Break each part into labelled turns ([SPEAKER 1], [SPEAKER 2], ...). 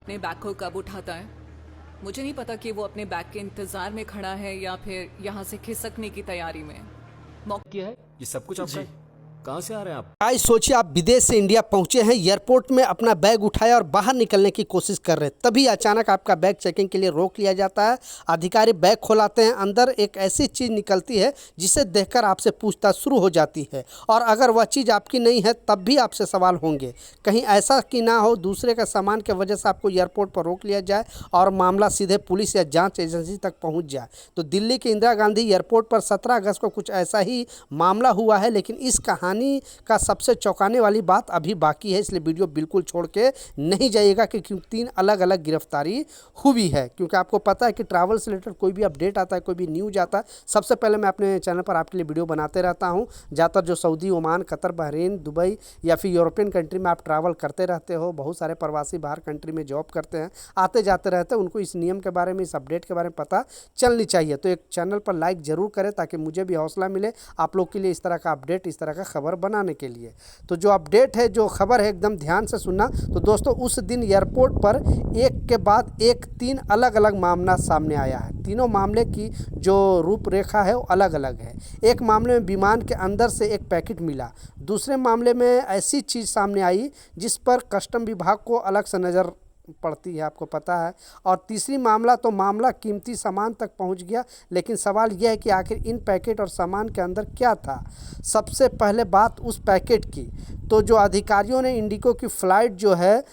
[SPEAKER 1] अपने बैग को कब उठाता है? मुझे नहीं पता कि वो अपने बैग के इंतजार में खड़ा है या फिर यहाँ से खिसकने की तैयारी में।
[SPEAKER 2] किया है ये सब कुछ आपका है? कहाँ से आ रहे हैं आप?
[SPEAKER 3] आज सोचिए आप विदेश से इंडिया पहुंचे हैं, एयरपोर्ट में अपना बैग उठाया और बाहर निकलने की कोशिश कर रहे हैं, तभी अचानक आपका बैग चेकिंग के लिए रोक लिया जाता है। अधिकारी बैग खोलाते हैं, अंदर एक ऐसी चीज़ निकलती है जिसे देखकर आपसे पूछताछ शुरू हो जाती है, और अगर वह चीज़ आपकी नहीं है तब भी आपसे सवाल होंगे। कहीं ऐसा कि ना हो दूसरे का सामान की वजह से आपको एयरपोर्ट पर रोक लिया जाए और मामला सीधे पुलिस या जाँच एजेंसी तक पहुँच जाए। तो दिल्ली के इंदिरा गांधी एयरपोर्ट पर 17 अगस्त को कुछ ऐसा ही मामला हुआ है, लेकिन इस कहानी का सबसे चौंकाने वाली बात अभी बाकी है, इसलिए वीडियो बिल्कुल छोड़ के नहीं जाइएगा कि क्योंकि 3 अलग अलग गिरफ्तारी हुई है। क्योंकि आपको पता है कि ट्रैवल से रिलेटेड कोई भी अपडेट आता है, कोई भी न्यूज़ आता है, सबसे पहले मैं अपने चैनल पर आपके लिए वीडियो बनाते रहता हूं। ज़्यादातर जो Saudi, Oman, Qatar, Bahrain, Dubai या फिर यूरोपियन कंट्री में आप ट्रैवल करते रहते हो, बहुत सारे प्रवासी बाहर कंट्री में जॉब करते हैं, आते जाते रहते हैं, उनको इस नियम के बारे में, इस अपडेट के बारे में पता चलनी चाहिए। तो एक चैनल पर लाइक ज़रूर करें ताकि मुझे भी हौसला मिले आप लोग के लिए इस तरह का अपडेट, इस तरह का खबर बनाने के लिए। तो जो अपडेट है, जो खबर है, एकदम ध्यान से सुनना। तो दोस्तों, उस दिन एयरपोर्ट पर एक के बाद एक 3 अलग अलग मामला सामने आया है। तीनों मामले की जो रूपरेखा है वो अलग अलग है। एक मामले में विमान के अंदर से एक पैकेट मिला, दूसरे मामले में ऐसी चीज़ सामने आई जिस पर कस्टम विभाग को अलग से नज़र पड़ती है, आपको पता है। और तीसरी मामला कीमती सामान तक पहुंच गया। लेकिन सवाल यह है कि आखिर इन पैकेट और सामान के अंदर क्या था। सबसे पहले बात उस पैकेट की, तो जो अधिकारियों ने इंडिगो की फ़्लाइट जो है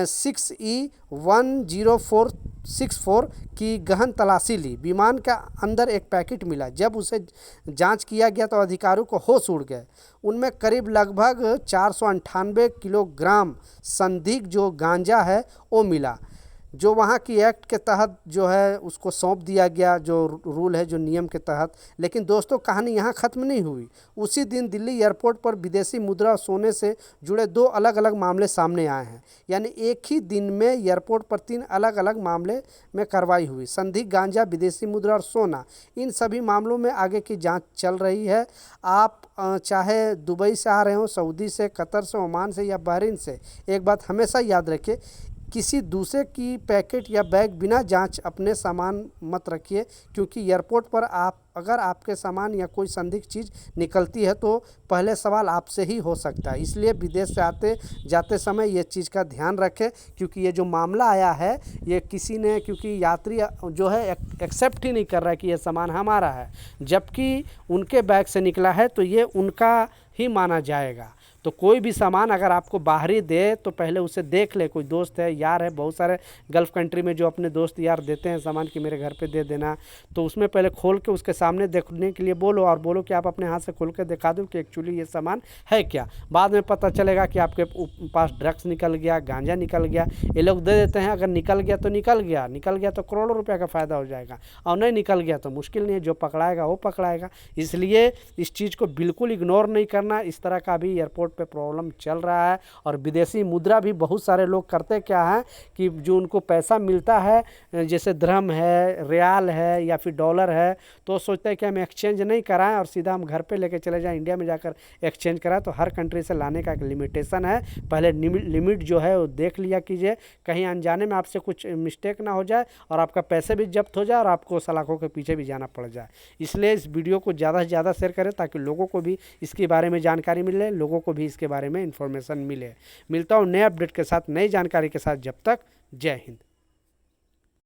[SPEAKER 3] 6E10464 की गहन तलाशी ली। विमान का अंदर एक पैकेट मिला। जब उसे जांच किया गया तो अधिकारियों को होश उड़ गए। उनमें करीब लगभग 498 किलोग्राम संदिग्ध जो गांजा है वो मिला, जो वहाँ की एक्ट के तहत जो है उसको सौंप दिया गया, जो रूल है, जो नियम के तहत। लेकिन दोस्तों, कहानी यहाँ ख़त्म नहीं हुई। उसी दिन दिल्ली एयरपोर्ट पर विदेशी मुद्रा और सोने से जुड़े 2 अलग अलग मामले सामने आए हैं। यानी एक ही दिन में एयरपोर्ट पर 3 अलग अलग मामले में कार्रवाई हुई। संदिग्ध गांजा, विदेशी मुद्रा और सोना, इन सभी मामलों में आगे की जाँच चल रही है। आप चाहे दुबई से आ रहे हो, सऊदी से, कतर से, ओमान से या बहरीन से, एक बात हमेशा याद रखिए, किसी दूसरे की पैकेट या बैग बिना जांच अपने सामान मत रखिए। क्योंकि एयरपोर्ट पर अगर आपके सामान या कोई संदिग्ध चीज़ निकलती है तो पहले सवाल आपसे ही हो सकता है। इसलिए विदेश से आते जाते समय ये चीज़ का ध्यान रखें। क्योंकि ये जो मामला आया है, ये किसी ने, क्योंकि यात्री जो है एक्सेप्ट ही नहीं कर रहा है कि ये सामान हमारा है, जबकि उनके बैग से निकला है तो ये उनका ही माना जाएगा। तो कोई भी सामान अगर आपको बाहरी दे तो पहले उसे देख ले। कोई दोस्त है, यार है, बहुत सारे गल्फ़ कंट्री में जो अपने दोस्त यार देते हैं सामान कि मेरे घर पे दे देना, तो उसमें पहले खोल के उसके सामने देखने के लिए बोलो, और बोलो कि आप अपने हाथ से खोल के दिखा दो कि एक्चुअली ये सामान है क्या। बाद में पता चलेगा कि आपके पास ड्रग्स निकल गया, गांजा निकल गया। ये लोग दे देते हैं, अगर निकल गया तो निकल गया तो करोड़ों रुपये का फ़ायदा हो जाएगा, और नहीं निकल गया तो मुश्किल नहीं है, जो पकड़ाएगा वो पकड़ाएगा। इसलिए इस चीज़ को बिल्कुल इग्नोर नहीं करना। इस तरह का भी एयरपोर्ट पे प्रॉब्लम चल रहा है। और विदेशी मुद्रा भी बहुत सारे लोग करते क्या हैं कि जो उनको पैसा मिलता है, जैसे दिरहम है, रियाल है या फिर डॉलर है, तो सोचते हैं कि हम एक्सचेंज नहीं कराएं और सीधा हम घर पे लेके चले जाएं, इंडिया में जाकर एक्सचेंज कराएं। तो हर कंट्री से लाने का एक लिमिटेशन है। पहले लिमिट जो है वो देख लिया कीजिए, कहीं अनजाने में आपसे कुछ मिस्टेक ना हो जाए और आपका पैसे भी जब्त हो जाए और आपको सलाखों के पीछे भी जाना पड़ जाए। इसलिए इस वीडियो को ज़्यादा से ज़्यादा शेयर करें ताकि लोगों को भी इसके बारे में जानकारी मिले, लोगों को भी इसके बारे में इन्फॉर्मेशन मिले। मिलता हूँ नए अपडेट के साथ, नई जानकारी के साथ। जब तक, जय हिंद।